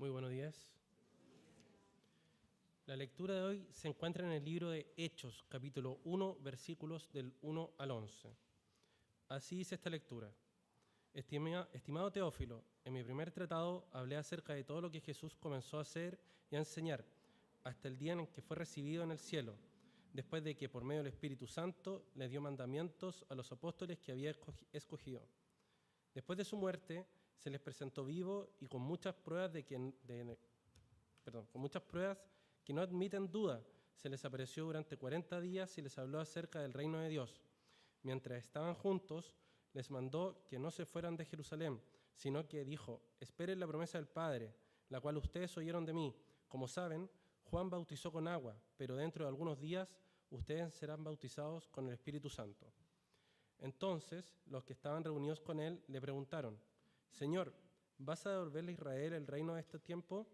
Muy buenos días. La lectura de hoy se encuentra en el libro de Hechos, capítulo 1, versículos del 1 al 11. Así dice esta lectura. Estimado Teófilo, en mi primer tratado hablé acerca de todo lo que Jesús comenzó a hacer y a enseñar, hasta el día en que fue recibido en el cielo, después de que por medio del Espíritu Santo le dio mandamientos a los apóstoles que había escogido. Después de su muerte, se les presentó vivo y con muchas pruebas que no admiten duda, se les apareció durante 40 días y les habló acerca del reino de Dios. Mientras estaban juntos, les mandó que no se fueran de Jerusalén, sino que dijo: esperen la promesa del Padre, la cual ustedes oyeron de mí. Como saben, Juan bautizó con agua, pero dentro de algunos días ustedes serán bautizados con el Espíritu Santo. Entonces los que estaban reunidos con él le preguntaron: Señor, ¿vas a devolverle a Israel el reino de este tiempo?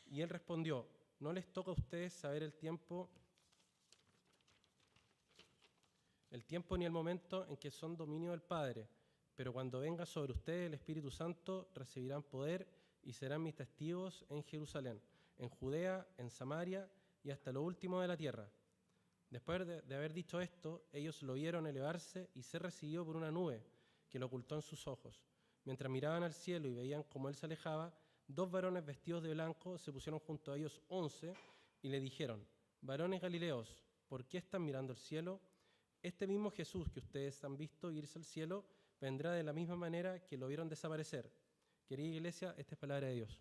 Y él respondió: no les toca a ustedes saber el tiempo ni el momento en que son dominio del Padre, pero cuando venga sobre ustedes el Espíritu Santo, recibirán poder y serán mis testigos en Jerusalén, en Judea, en Samaria y hasta lo último de la tierra. Después de haber dicho esto, ellos lo vieron elevarse y ser recibido por una nube que lo ocultó en sus ojos. Mientras miraban al cielo y veían cómo él se alejaba, 2 varones vestidos de blanco se pusieron junto a ellos 11 y le dijeron: varones galileos, ¿por qué están mirando el cielo? Este mismo Jesús que ustedes han visto irse al cielo vendrá de la misma manera que lo vieron desaparecer. Querida iglesia, esta es palabra de Dios.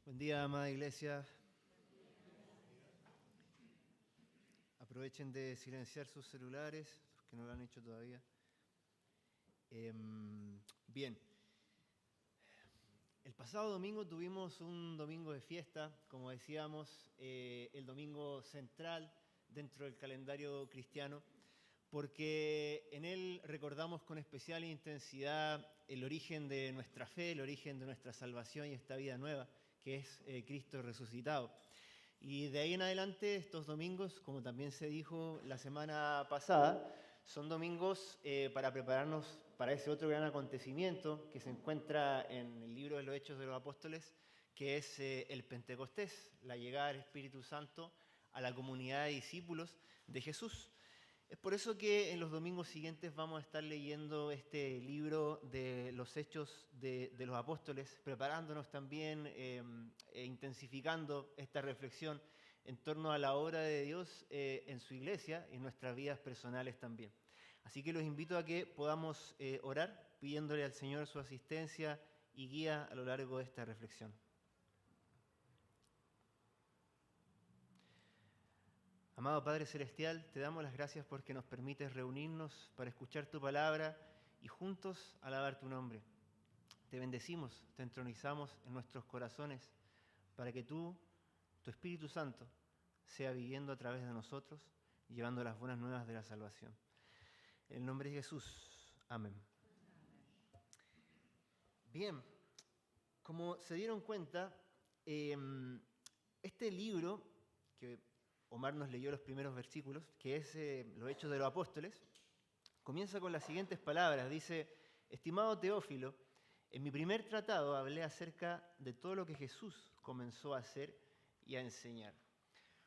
Buen día, amada iglesia. Aprovechen de silenciar sus celulares, los que no lo han hecho todavía. Bien. El pasado domingo tuvimos un domingo de fiesta, como decíamos, el domingo central dentro del calendario cristiano, porque en él recordamos con especial intensidad el origen de nuestra fe, el origen de nuestra salvación y esta vida nueva, que es Cristo resucitado. Y de ahí en adelante, estos domingos, como también se dijo la semana pasada, son domingos para prepararnos para ese otro gran acontecimiento que se encuentra en el libro de los Hechos de los Apóstoles, que es el Pentecostés, la llegada del Espíritu Santo a la comunidad de discípulos de Jesús. Es por eso que en los domingos siguientes vamos a estar leyendo este libro de los Hechos de los Apóstoles, preparándonos también e intensificando esta reflexión en torno a la obra de Dios en su iglesia y en nuestras vidas personales también. Así que los invito a que podamos orar pidiéndole al Señor su asistencia y guía a lo largo de esta reflexión. Amado Padre Celestial, te damos las gracias porque nos permites reunirnos para escuchar tu palabra y juntos alabar tu nombre. Te bendecimos, te entronizamos en nuestros corazones para que tú, tu Espíritu Santo, sea viviendo a través de nosotros y llevando las buenas nuevas de la salvación. En el nombre de Jesús. Amén. Bien, como se dieron cuenta, este libro que Omar nos leyó los primeros versículos, que es los Hechos de los Apóstoles, comienza con las siguientes palabras. Dice: estimado Teófilo, en mi primer tratado hablé acerca de todo lo que Jesús comenzó a hacer y a enseñar.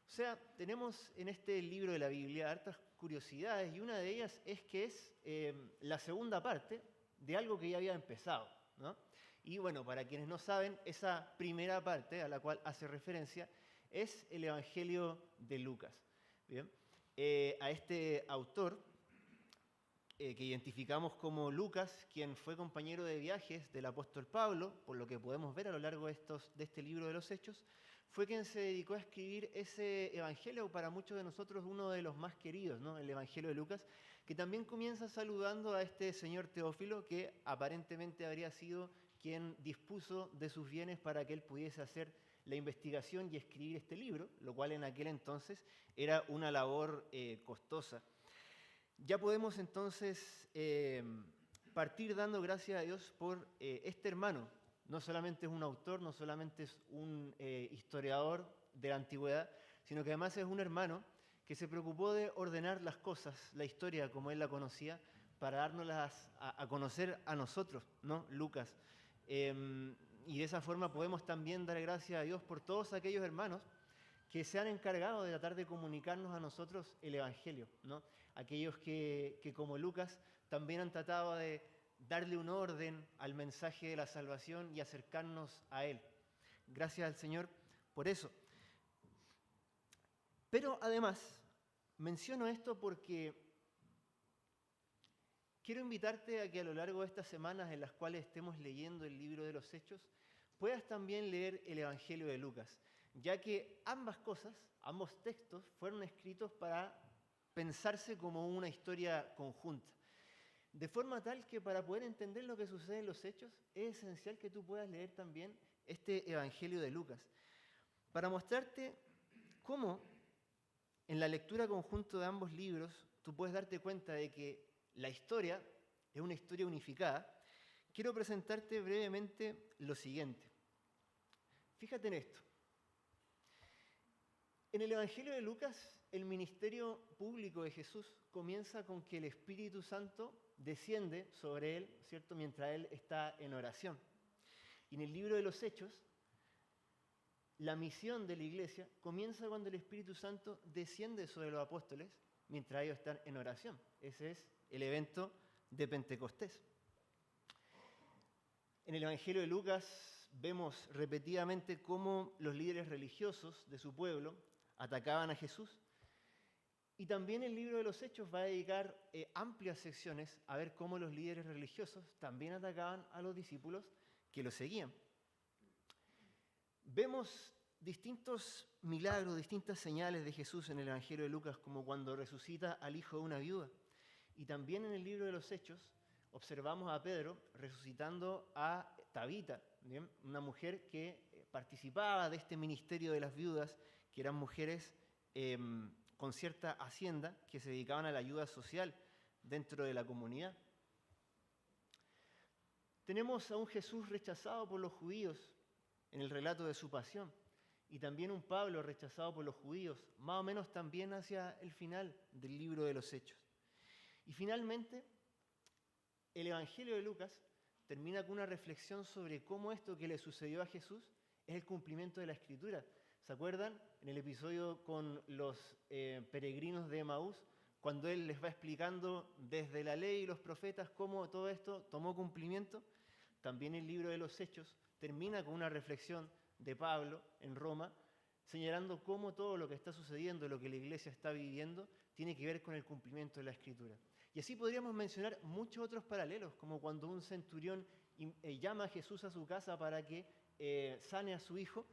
O sea, tenemos en este libro de la Biblia hartas curiosidades y una de ellas es que es la segunda parte de algo que ya había empezado, ¿no? Y bueno, para quienes no saben, esa primera parte a la cual hace referencia es el Evangelio de Lucas. Bien, a este autor que identificamos como Lucas, quien fue compañero de viajes del apóstol Pablo, por lo que podemos ver a lo largo de este libro de los Hechos, fue quien se dedicó a escribir ese evangelio, para muchos de nosotros uno de los más queridos, ¿no? El Evangelio de Lucas, que también comienza saludando a este señor Teófilo, que aparentemente habría sido quien dispuso de sus bienes para que él pudiese hacer la investigación y escribir este libro, lo cual en aquel entonces era una labor costosa. Ya podemos entonces partir dando gracias a Dios por este hermano no solamente es un autor, no solamente es un historiador de la antigüedad, sino que además es un hermano que se preocupó de ordenar las cosas, la historia como él la conocía, para dárnoslas a conocer a nosotros, ¿no? Lucas. Y de esa forma podemos también dar gracias a Dios por todos aquellos hermanos que se han encargado de tratar de comunicarnos a nosotros el Evangelio, ¿no? Aquellos que como Lucas también han tratado de darle un orden al mensaje de la salvación y acercarnos a Él. Gracias al Señor por eso. Pero además, menciono esto porque quiero invitarte a que a lo largo de estas semanas en las cuales estemos leyendo el libro de los Hechos, puedas también leer el Evangelio de Lucas, ya que ambas cosas, ambos textos, fueron escritos para pensarse como una historia conjunta. De forma tal que para poder entender lo que sucede en los Hechos, es esencial que tú puedas leer también este Evangelio de Lucas, para mostrarte cómo en la lectura conjunta de ambos libros tú puedes darte cuenta de que la historia es una historia unificada. Quiero presentarte brevemente lo siguiente. Fíjate en esto. En el Evangelio de Lucas, el ministerio público de Jesús comienza con que el Espíritu Santo desciende sobre él, ¿cierto?, mientras él está en oración. Y en el libro de los Hechos, la misión de la iglesia comienza cuando el Espíritu Santo desciende sobre los apóstoles mientras ellos están en oración. Ese es el evento de Pentecostés. En el Evangelio de Lucas vemos repetidamente cómo los líderes religiosos de su pueblo atacaban a Jesús. Y también el libro de los Hechos va a dedicar amplias secciones a ver cómo los líderes religiosos también atacaban a los discípulos que lo seguían. Vemos distintos milagros, distintas señales de Jesús en el Evangelio de Lucas, como cuando resucita al hijo de una viuda. Y también en el libro de los Hechos observamos a Pedro resucitando a Tabita, ¿bien?, una mujer que participaba de este ministerio de las viudas, que eran mujeres con cierta hacienda que se dedicaban a la ayuda social dentro de la comunidad. Tenemos a un Jesús rechazado por los judíos en el relato de su pasión, y también un Pablo rechazado por los judíos, más o menos también hacia el final del libro de los Hechos. Y finalmente, el Evangelio de Lucas termina con una reflexión sobre cómo esto que le sucedió a Jesús es el cumplimiento de la Escritura. ¿Se acuerdan? En el episodio con los peregrinos de Emaús, cuando él les va explicando desde la ley y los profetas cómo todo esto tomó cumplimiento. También el libro de los Hechos termina con una reflexión de Pablo en Roma, señalando cómo todo lo que está sucediendo, lo que la iglesia está viviendo, tiene que ver con el cumplimiento de la Escritura. Y así podríamos mencionar muchos otros paralelos, como cuando un centurión llama a Jesús a su casa para que sane a su hijo,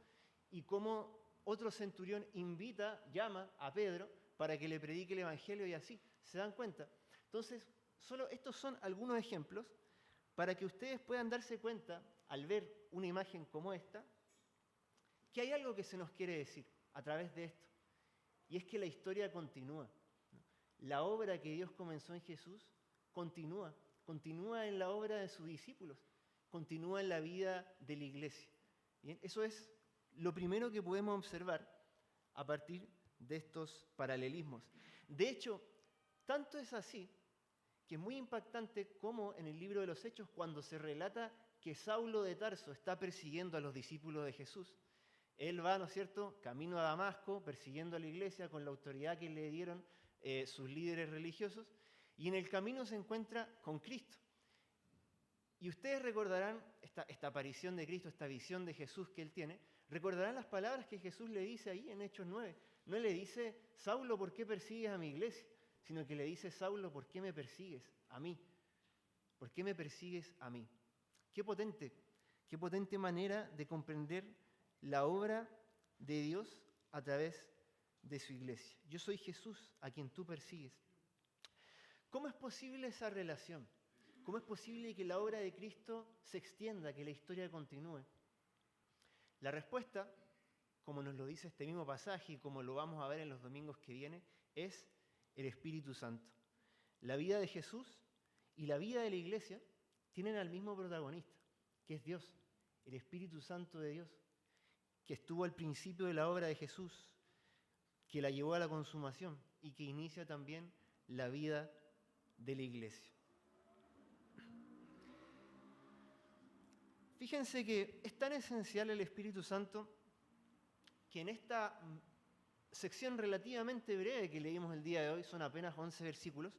y cómo otro centurión llama a Pedro para que le predique el Evangelio, y así. ¿Se dan cuenta? Entonces, solo estos son algunos ejemplos para que ustedes puedan darse cuenta, al ver una imagen como esta, que hay algo que se nos quiere decir a través de esto. Y es que la historia continúa. La obra que Dios comenzó en Jesús continúa en la obra de sus discípulos, continúa en la vida de la iglesia. ¿Bien? Eso es lo primero que podemos observar a partir de estos paralelismos. De hecho, tanto es así que es muy impactante cómo en el libro de los Hechos, cuando se relata que Saulo de Tarso está persiguiendo a los discípulos de Jesús, él va, ¿no es cierto?, camino a Damasco, persiguiendo a la iglesia con la autoridad que le dieron sus líderes religiosos, y en el camino se encuentra con Cristo. Y ustedes recordarán esta aparición de Cristo, esta visión de Jesús que él tiene, recordarán las palabras que Jesús le dice ahí en Hechos 9. No le dice, Saulo, ¿por qué persigues a mi iglesia?, sino que le dice, Saulo, ¿por qué me persigues a mí? ¿Por qué me persigues a mí? Qué potente manera de comprender la obra de Dios a través de su iglesia. Yo soy Jesús, a quien tú persigues. ¿Cómo es posible esa relación? ¿Cómo es posible que la obra de Cristo se extienda, que la historia continúe? La respuesta, como nos lo dice este mismo pasaje y como lo vamos a ver en los domingos que vienen, es el Espíritu Santo. La vida de Jesús y la vida de la iglesia tienen al mismo protagonista, que es Dios. el Espíritu Santo de Dios, que estuvo al principio de la obra de Jesús, que la llevó a la consumación y que inicia también la vida de la iglesia. Fíjense que es tan esencial el Espíritu Santo que en esta sección relativamente breve que leímos el día de hoy, son apenas 11 versículos,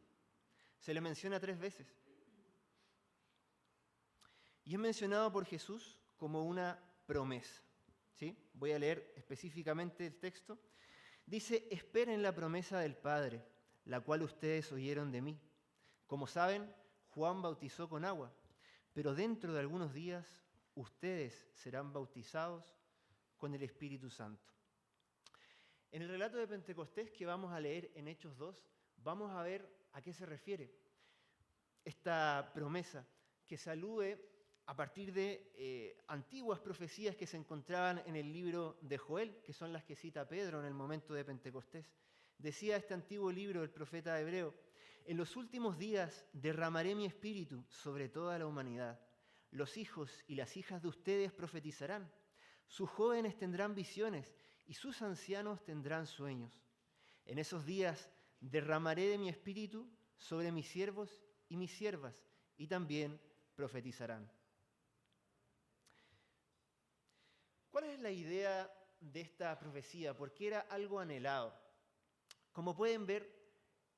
se le menciona 3 veces. Y es mencionado por Jesús como una promesa. ¿Sí? Voy a leer específicamente el texto. Dice: esperen la promesa del Padre, la cual ustedes oyeron de mí. Como saben, Juan bautizó con agua, pero dentro de algunos días ustedes serán bautizados con el Espíritu Santo. En el relato de Pentecostés que vamos a leer en Hechos 2, vamos a ver a qué se refiere esta promesa, que se alude a partir de antiguas profecías que se encontraban en el libro de Joel, que son las que cita Pedro en el momento de Pentecostés. Decía este antiguo libro del profeta hebreo: en los últimos días derramaré mi espíritu sobre toda la humanidad. Los hijos y las hijas de ustedes profetizarán. Sus jóvenes tendrán visiones y sus ancianos tendrán sueños. En esos días derramaré de mi espíritu sobre mis siervos y mis siervas, y también profetizarán. ¿Cuál es la idea de esta profecía? Porque era algo anhelado. Como pueden ver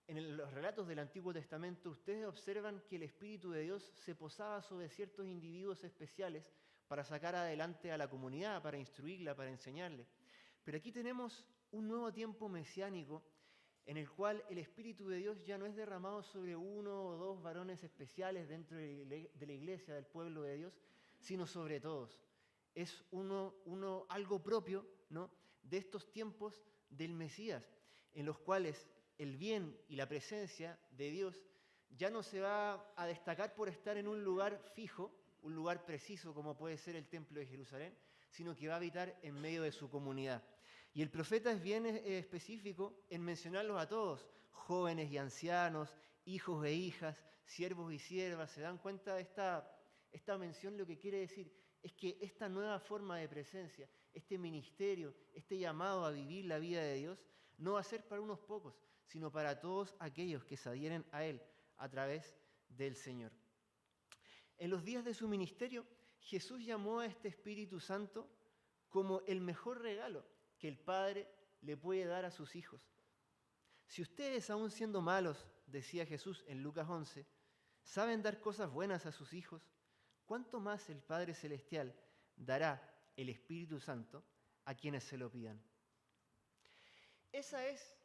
en los relatos del Antiguo Testamento, ustedes observan que el Espíritu de Dios se posaba sobre ciertos individuos especiales para sacar adelante a la comunidad, para instruirla, para enseñarle. Pero aquí tenemos un nuevo tiempo mesiánico en el cual el Espíritu de Dios ya no es derramado sobre 1 o 2 varones especiales dentro de la iglesia, del pueblo de Dios, sino sobre todos. Es algo propio, ¿no?, de estos tiempos del Mesías, en los cuales el bien y la presencia de Dios ya no se va a destacar por estar en un lugar fijo, un lugar preciso como puede ser el Templo de Jerusalén, sino que va a habitar en medio de su comunidad. Y el profeta es bien específico en mencionarlos a todos, jóvenes y ancianos, hijos e hijas, siervos y siervas. ¿Se dan cuenta de esta mención? Lo que quiere decir es que esta nueva forma de presencia, este ministerio, este llamado a vivir la vida de Dios, no va a ser para unos pocos, sino para todos aquellos que se adhieren a Él a través del Señor. En los días de su ministerio, Jesús llamó a este Espíritu Santo como el mejor regalo que el Padre le puede dar a sus hijos. Si ustedes, aún siendo malos, decía Jesús en Lucas 11, saben dar cosas buenas a sus hijos, ¿cuánto más el Padre Celestial dará el Espíritu Santo a quienes se lo pidan? Esa es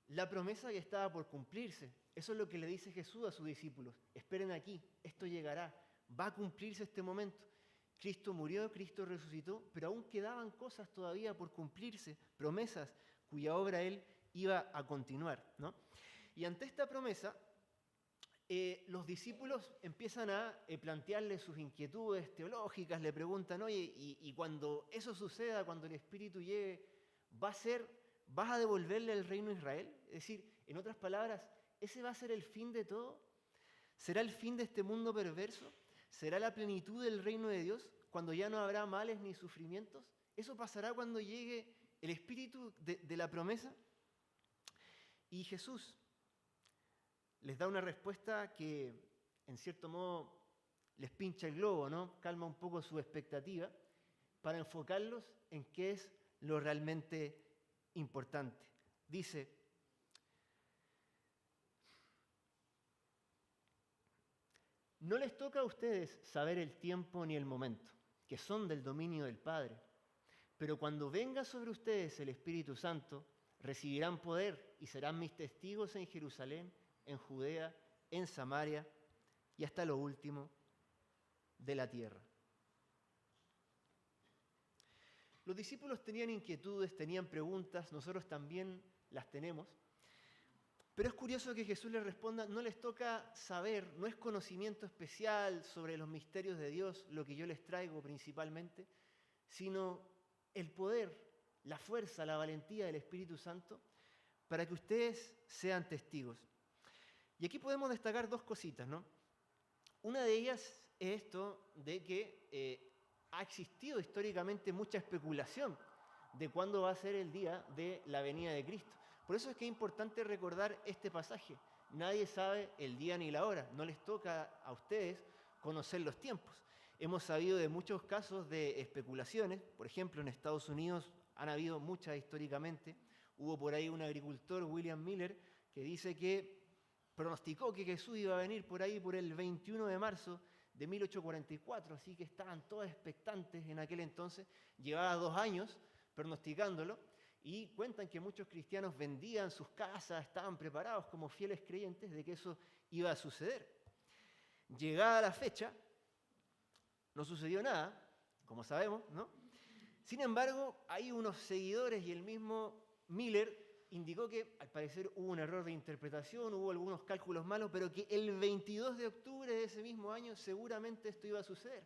la promesa que estaba por cumplirse. Eso es lo que le dice Jesús a sus discípulos. Esperen aquí, esto llegará, va a cumplirse este momento. Cristo murió, Cristo resucitó, pero aún quedaban cosas todavía por cumplirse, promesas cuya obra Él iba a continuar, ¿no? Y ante esta promesa, los discípulos empiezan a plantearle sus inquietudes teológicas, le preguntan: oye, y cuando eso suceda, cuando el Espíritu llegue, ¿vas a devolverle el reino a Israel? Es decir, en otras palabras, ¿ese va a ser el fin de todo? ¿Será el fin de este mundo perverso? ¿Será la plenitud del reino de Dios cuando ya no habrá males ni sufrimientos? ¿Eso pasará cuando llegue el Espíritu de la promesa? Y Jesús les da una respuesta que, en cierto modo, les pincha el globo, ¿no? Calma un poco su expectativa para enfocarlos en qué es lo realmente importante. Dice: no les toca a ustedes saber el tiempo ni el momento, que son del dominio del Padre. Pero cuando venga sobre ustedes el Espíritu Santo, recibirán poder y serán mis testigos en Jerusalén, en Judea, en Samaria y hasta lo último de la tierra. Los discípulos tenían inquietudes, tenían preguntas, nosotros también las tenemos. Pero es curioso que Jesús les responda: no les toca saber, no es conocimiento especial sobre los misterios de Dios lo que yo les traigo principalmente, sino el poder, la fuerza, la valentía del Espíritu Santo para que ustedes sean testigos. Y aquí podemos destacar 2 cositas, ¿no? Una de ellas es esto de que ha existido históricamente mucha especulación de cuándo va a ser el día de la venida de Cristo. Por eso es que es importante recordar este pasaje. Nadie sabe el día ni la hora. No les toca a ustedes conocer los tiempos. Hemos sabido de muchos casos de especulaciones. Por ejemplo, en Estados Unidos han habido muchas históricamente. Hubo por ahí un agricultor, William Miller, que dice que pronosticó que Jesús iba a venir por ahí por el 21 de marzo de 1844, así que estaban todos expectantes en aquel entonces. Llevaba 2 años pronosticándolo y cuentan que muchos cristianos vendían sus casas, estaban preparados como fieles creyentes de que eso iba a suceder. Llegada la fecha, no sucedió nada, como sabemos, ¿no? Sin embargo, hay unos seguidores y el mismo Miller indicó que al parecer hubo un error de interpretación, hubo algunos cálculos malos, pero que el 22 de octubre de ese mismo año seguramente esto iba a suceder.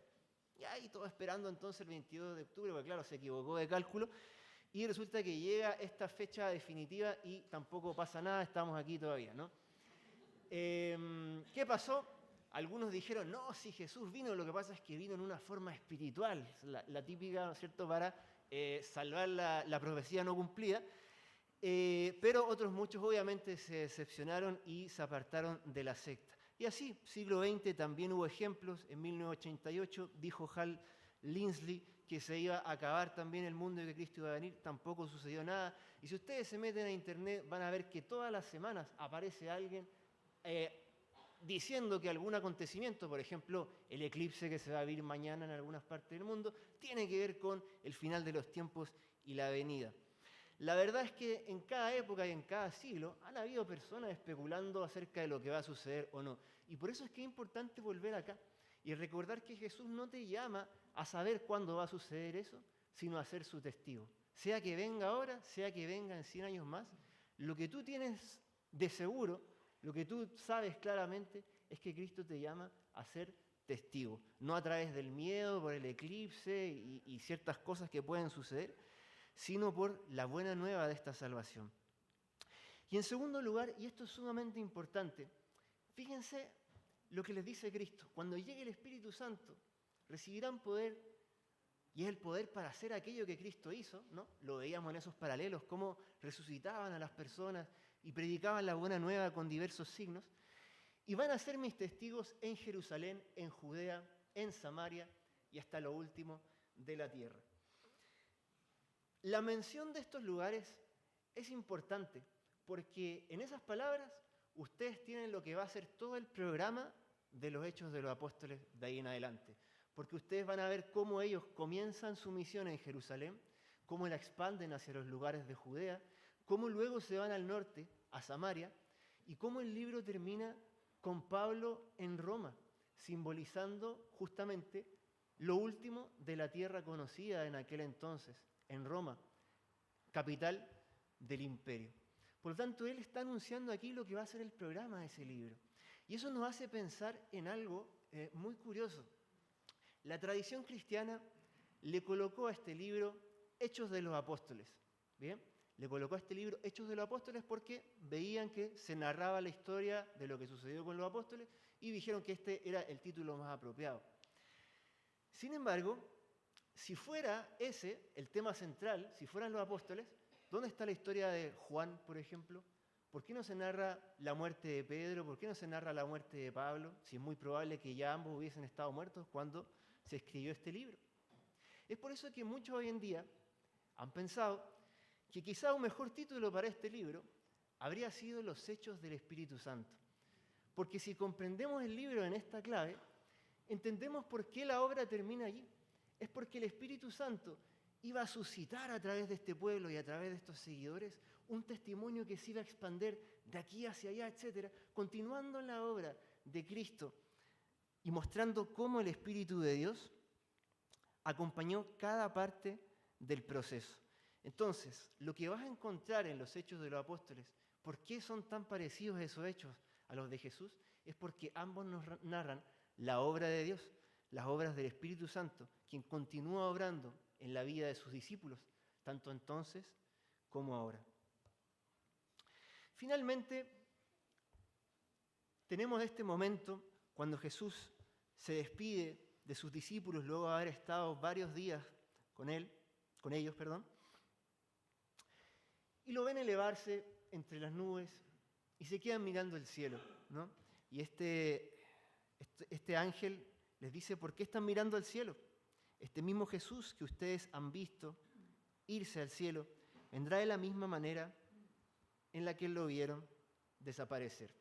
Y ahí todo esperando entonces el 22 de octubre, porque claro, se equivocó de cálculo, y resulta que llega esta fecha definitiva y tampoco pasa nada, estamos aquí todavía, ¿no? ¿Qué pasó? Algunos dijeron, no, si Jesús vino, lo que pasa es que vino en una forma espiritual, la típica, ¿no es cierto?, para salvar la profecía no cumplida. Pero otros muchos obviamente se decepcionaron y se apartaron de la secta. Y así, siglo XX también hubo ejemplos. En 1988 dijo Hal Lindsey que se iba a acabar también el mundo y que Cristo iba a venir. Tampoco sucedió nada. Y si ustedes se meten a internet van a ver que todas las semanas aparece alguien diciendo que algún acontecimiento, por ejemplo, el eclipse que se va a vivir mañana en algunas partes del mundo, tiene que ver con el final de los tiempos y la venida. La verdad es que en cada época y en cada siglo han habido personas especulando acerca de lo que va a suceder o no. Y por eso es que es importante volver acá y recordar que Jesús no te llama a saber cuándo va a suceder eso, sino a ser su testigo. Sea que venga ahora, sea que venga en 100 años más, lo que tú tienes de seguro, lo que tú sabes claramente, es que Cristo te llama a ser testigo. No a través del miedo, por el eclipse y ciertas cosas que pueden suceder, sino por la buena nueva de esta salvación. Y en segundo lugar, y esto es sumamente importante, fíjense lo que les dice Cristo. Cuando llegue el Espíritu Santo, recibirán poder, y es el poder para hacer aquello que Cristo hizo, ¿no? Lo veíamos en esos paralelos, cómo resucitaban a las personas y predicaban la buena nueva con diversos signos. Y van a ser mis testigos en Jerusalén, en Judea, en Samaria y hasta lo último de la tierra. La mención de estos lugares es importante porque en esas palabras ustedes tienen lo que va a ser todo el programa de los Hechos de los Apóstoles de ahí en adelante. Porque ustedes van a ver cómo ellos comienzan su misión en Jerusalén, cómo la expanden hacia los lugares de Judea, cómo luego se van al norte, a Samaria, y cómo el libro termina con Pablo en Roma, simbolizando justamente lo último de la tierra conocida en aquel entonces, en Roma, capital del imperio. Por lo tanto, él está anunciando aquí lo que va a ser el programa de ese libro. Y eso nos hace pensar en algo muy curioso. La tradición cristiana le colocó a este libro Hechos de los Apóstoles. ¿Bien? Le colocó a este libro Hechos de los Apóstoles porque veían que se narraba la historia de lo que sucedió con los apóstoles y dijeron que este era el título más apropiado. Sin embargo, si fuera ese el tema central, si fueran los apóstoles, ¿dónde está la historia de Juan, por ejemplo? ¿Por qué no se narra la muerte de Pedro? ¿Por qué no se narra la muerte de Pablo? Si es muy probable que ya ambos hubiesen estado muertos cuando se escribió este libro. Es por eso que muchos hoy en día han pensado que quizá un mejor título para este libro habría sido Los Hechos del Espíritu Santo. Porque si comprendemos el libro en esta clave, entendemos por qué la obra termina allí. Es porque el Espíritu Santo iba a suscitar a través de este pueblo y a través de estos seguidores un testimonio que se iba a expandir de aquí hacia allá, etc., continuando en la obra de Cristo y mostrando cómo el Espíritu de Dios acompañó cada parte del proceso. Entonces, lo que vas a encontrar en los Hechos de los Apóstoles, ¿por qué son tan parecidos esos hechos a los de Jesús? Es porque ambos nos narran la obra de Dios, las obras del Espíritu Santo, quien continúa obrando en la vida de sus discípulos, tanto entonces como ahora. Finalmente, tenemos este momento cuando Jesús se despide de sus discípulos luego de haber estado varios días con ellos, y lo ven elevarse entre las nubes y se quedan mirando el cielo, ¿no? Y este ángel les dice: ¿por qué están mirando al cielo? Este mismo Jesús que ustedes han visto irse al cielo vendrá de la misma manera en la que lo vieron desaparecer.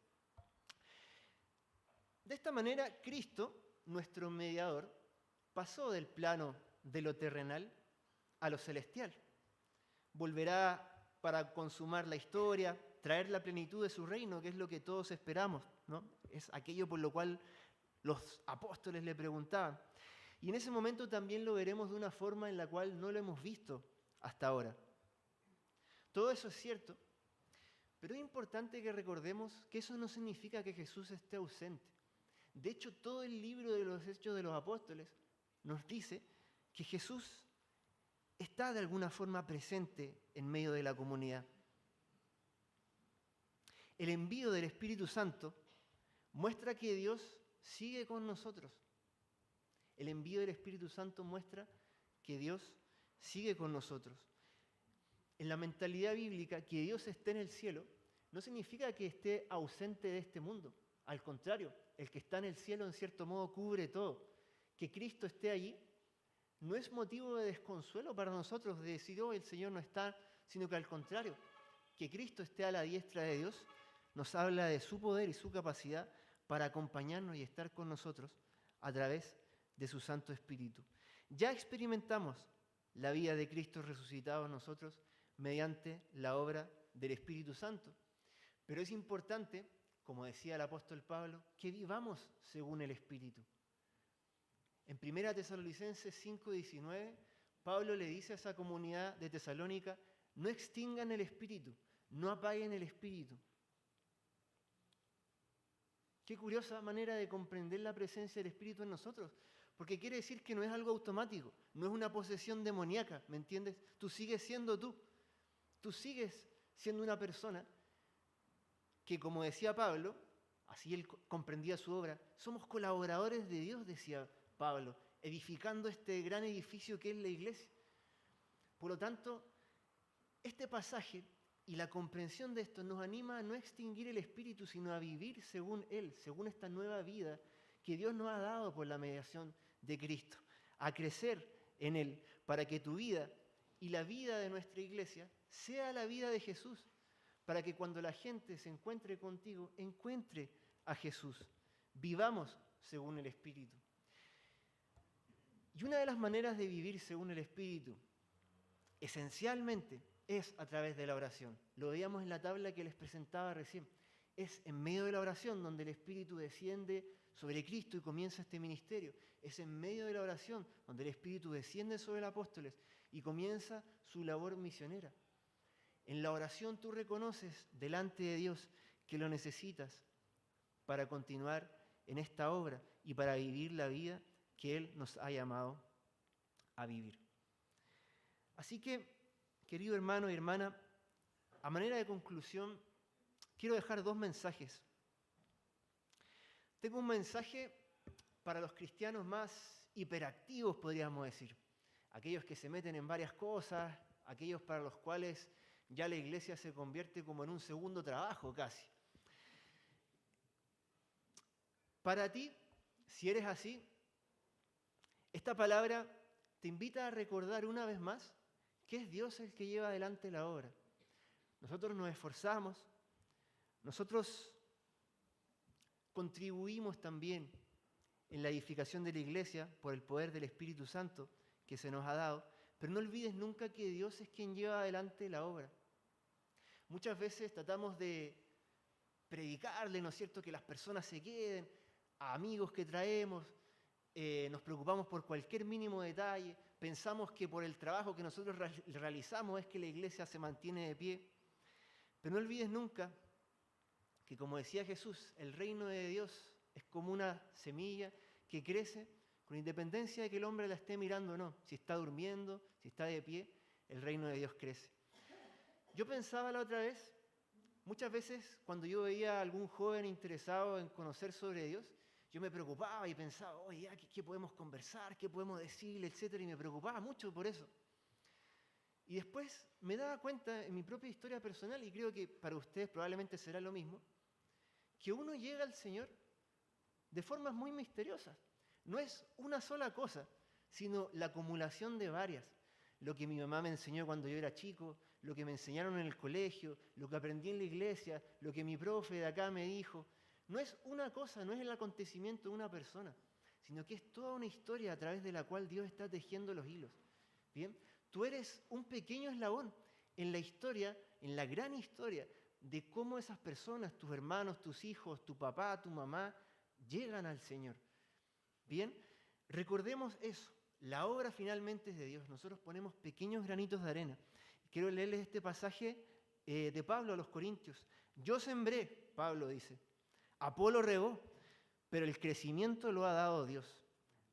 De esta manera, Cristo, nuestro mediador, pasó del plano de lo terrenal a lo celestial. Volverá para consumar la historia, traer la plenitud de su reino, que es lo que todos esperamos, ¿no? Es aquello por lo cual los apóstoles le preguntaban. Y en ese momento también lo veremos de una forma en la cual no lo hemos visto hasta ahora. Todo eso es cierto, pero es importante que recordemos que eso no significa que Jesús esté ausente. De hecho, todo el libro de los Hechos de los Apóstoles nos dice que Jesús está de alguna forma presente en medio de la comunidad. El envío del Espíritu Santo muestra que Dios sigue con nosotros. El envío del Espíritu Santo muestra que Dios sigue con nosotros. En la mentalidad bíblica, que Dios esté en el cielo no significa que esté ausente de este mundo. Al contrario, el que está en el cielo en cierto modo cubre todo. Que Cristo esté allí no es motivo de desconsuelo para nosotros de decir: oh, el Señor no está, sino que al contrario, que Cristo esté a la diestra de Dios nos habla de su poder y su capacidad para acompañarnos y estar con nosotros a través de su Santo Espíritu. Ya experimentamos la vida de Cristo resucitado en nosotros mediante la obra del Espíritu Santo. Pero es importante, como decía el apóstol Pablo, que vivamos según el Espíritu. En 1 Tesalonicenses 5:19, Pablo le dice a esa comunidad de Tesalónica: no extingan el Espíritu, no apaguen el Espíritu. Qué curiosa manera de comprender la presencia del Espíritu en nosotros, porque quiere decir que no es algo automático, no es una posesión demoníaca, ¿me entiendes? Tú sigues siendo tú sigues siendo una persona que, como decía Pablo, así él comprendía su obra, somos colaboradores de Dios, decía Pablo, edificando este gran edificio que es la iglesia. Por lo tanto, este pasaje y la comprensión de esto nos anima a no extinguir el Espíritu, sino a vivir según Él, según esta nueva vida que Dios nos ha dado por la mediación de Cristo, a crecer en Él, para que tu vida y la vida de nuestra iglesia sea la vida de Jesús, para que cuando la gente se encuentre contigo, encuentre a Jesús. Vivamos según el Espíritu. Y una de las maneras de vivir según el Espíritu, esencialmente, es a través de la oración. Lo veíamos en la tabla que les presentaba recién. Es en medio de la oración donde el Espíritu desciende sobre Cristo y comienza este ministerio. Es en medio de la oración donde el Espíritu desciende sobre los apóstoles y comienza su labor misionera. En la oración tú reconoces delante de Dios que lo necesitas para continuar en esta obra y para vivir la vida que Él nos ha llamado a vivir. Así que, querido hermano y hermana, a manera de conclusión, quiero dejar dos mensajes. Tengo un mensaje para los cristianos más hiperactivos, podríamos decir. Aquellos que se meten en varias cosas, aquellos para los cuales ya la iglesia se convierte como en un segundo trabajo casi. Para ti, si eres así, esta palabra te invita a recordar una vez más que es Dios el que lleva adelante la obra. Nosotros nos esforzamos, nosotros contribuimos también en la edificación de la iglesia por el poder del Espíritu Santo que se nos ha dado, pero no olvides nunca que Dios es quien lleva adelante la obra. Muchas veces tratamos de predicarle, ¿no es cierto?, que las personas se queden, a amigos que traemos, nos preocupamos por cualquier mínimo detalle, pensamos que por el trabajo que nosotros realizamos es que la iglesia se mantiene de pie. Pero no olvides nunca que, como decía Jesús, el reino de Dios es como una semilla que crece con independencia de que el hombre la esté mirando o no. Si está durmiendo, si está de pie, el reino de Dios crece. Yo pensaba la otra vez, muchas veces cuando yo veía a algún joven interesado en conocer sobre Dios, yo me preocupaba y pensaba, oye, ¿qué podemos conversar? ¿Qué podemos decir? Etcétera, y me preocupaba mucho por eso. Y después me daba cuenta en mi propia historia personal, y creo que para ustedes probablemente será lo mismo, que uno llega al Señor de formas muy misteriosas. No es una sola cosa, sino la acumulación de varias. Lo que mi mamá me enseñó cuando yo era chico, lo que me enseñaron en el colegio, lo que aprendí en la iglesia, lo que mi profe de acá me dijo. No es una cosa, no es el acontecimiento de una persona, sino que es toda una historia a través de la cual Dios está tejiendo los hilos. ¿Bien? Tú eres un pequeño eslabón en la historia, en la gran historia, de cómo esas personas, tus hermanos, tus hijos, tu papá, tu mamá, llegan al Señor. Bien, recordemos eso. La obra finalmente es de Dios. Nosotros ponemos pequeños granitos de arena. Quiero leerles este pasaje de Pablo a los Corintios. Yo sembré, Pablo dice, Apolo regó, pero el crecimiento lo ha dado Dios.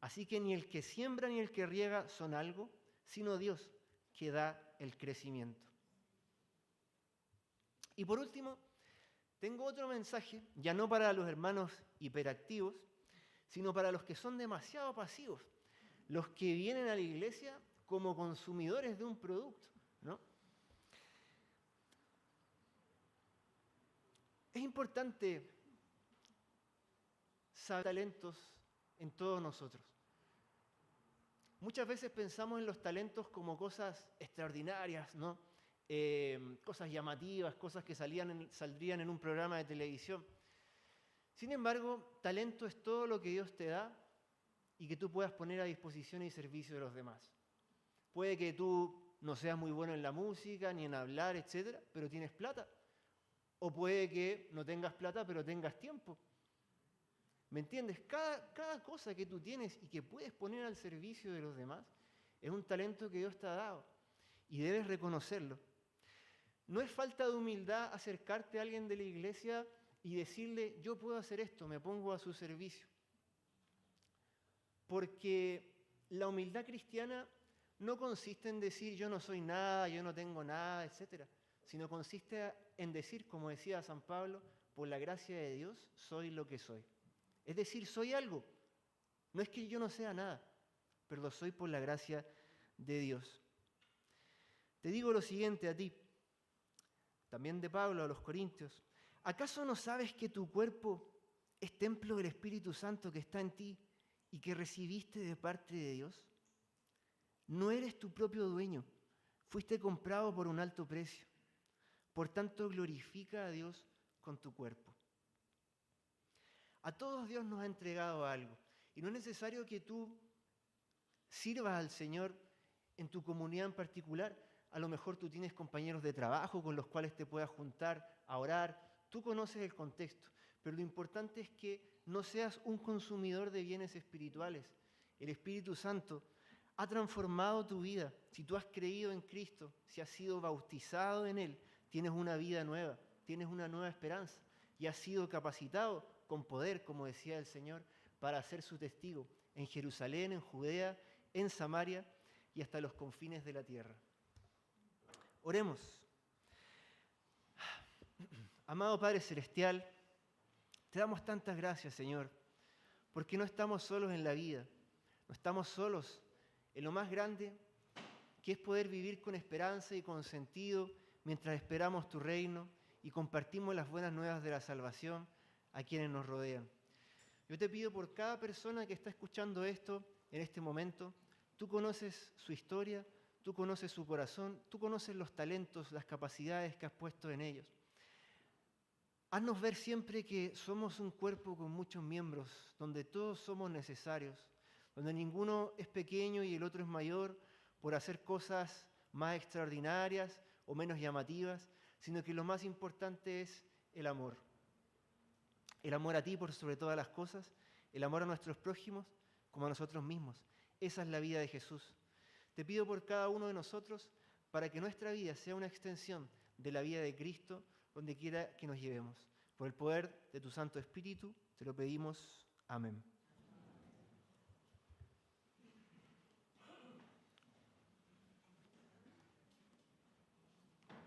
Así que ni el que siembra ni el que riega son algo, sino Dios que da el crecimiento. Y por último, tengo otro mensaje, ya no para los hermanos hiperactivos, sino para los que son demasiado pasivos, los que vienen a la iglesia como consumidores de un producto, ¿no? Es importante saber talentos en todos nosotros. Muchas veces pensamos en los talentos como cosas extraordinarias, ¿no? Cosas llamativas, cosas que saldrían en un programa de televisión. Sin embargo, talento es todo lo que Dios te da y que tú puedas poner a disposición y servicio de los demás. Puede que tú no seas muy bueno en la música, ni en hablar, etcétera, pero tienes plata. O puede que no tengas plata, pero tengas tiempo. ¿Me entiendes? Cada cosa que tú tienes y que puedes poner al servicio de los demás es un talento que Dios te ha dado y debes reconocerlo. No es falta de humildad acercarte a alguien de la iglesia y decirle, yo puedo hacer esto, me pongo a su servicio. Porque la humildad cristiana no consiste en decir yo no soy nada, yo no tengo nada, etc., sino consiste en decir, como decía San Pablo, por la gracia de Dios soy lo que soy. Es decir, soy algo. No es que yo no sea nada, pero lo soy por la gracia de Dios. Te digo lo siguiente a ti, también de Pablo a los Corintios. ¿Acaso no sabes que tu cuerpo es templo del Espíritu Santo que está en ti y que recibiste de parte de Dios? No eres tu propio dueño, fuiste comprado por un alto precio. Por tanto, glorifica a Dios con tu cuerpo. A todos Dios nos ha entregado algo y no es necesario que tú sirvas al Señor en tu comunidad en particular. A lo mejor tú tienes compañeros de trabajo con los cuales te puedas juntar a orar. Tú conoces el contexto, pero lo importante es que no seas un consumidor de bienes espirituales. El Espíritu Santo ha transformado tu vida. Si tú has creído en Cristo, si has sido bautizado en Él, tienes una vida nueva, tienes una nueva esperanza y has sido capacitado con poder, como decía el Señor, para ser su testigo en Jerusalén, en Judea, en Samaria y hasta los confines de la tierra. Oremos. Amado Padre Celestial, te damos tantas gracias, Señor, porque no estamos solos en la vida, no estamos solos en lo más grande, que es poder vivir con esperanza y con sentido mientras esperamos tu reino y compartimos las buenas nuevas de la salvación a quienes nos rodean. Yo te pido por cada persona que está escuchando esto en este momento, tú conoces su historia, tú conoces su corazón, tú conoces los talentos, las capacidades que has puesto en ellos. Haznos ver siempre que somos un cuerpo con muchos miembros, donde todos somos necesarios, donde ninguno es pequeño y el otro es mayor por hacer cosas más extraordinarias o menos llamativas, sino que lo más importante es el amor. El amor a ti por sobre todas las cosas, el amor a nuestros prójimos como a nosotros mismos. Esa es la vida de Jesús. Te pido por cada uno de nosotros para que nuestra vida sea una extensión de la vida de Cristo donde quiera que nos llevemos. Por el poder de tu Santo Espíritu te lo pedimos. Amén.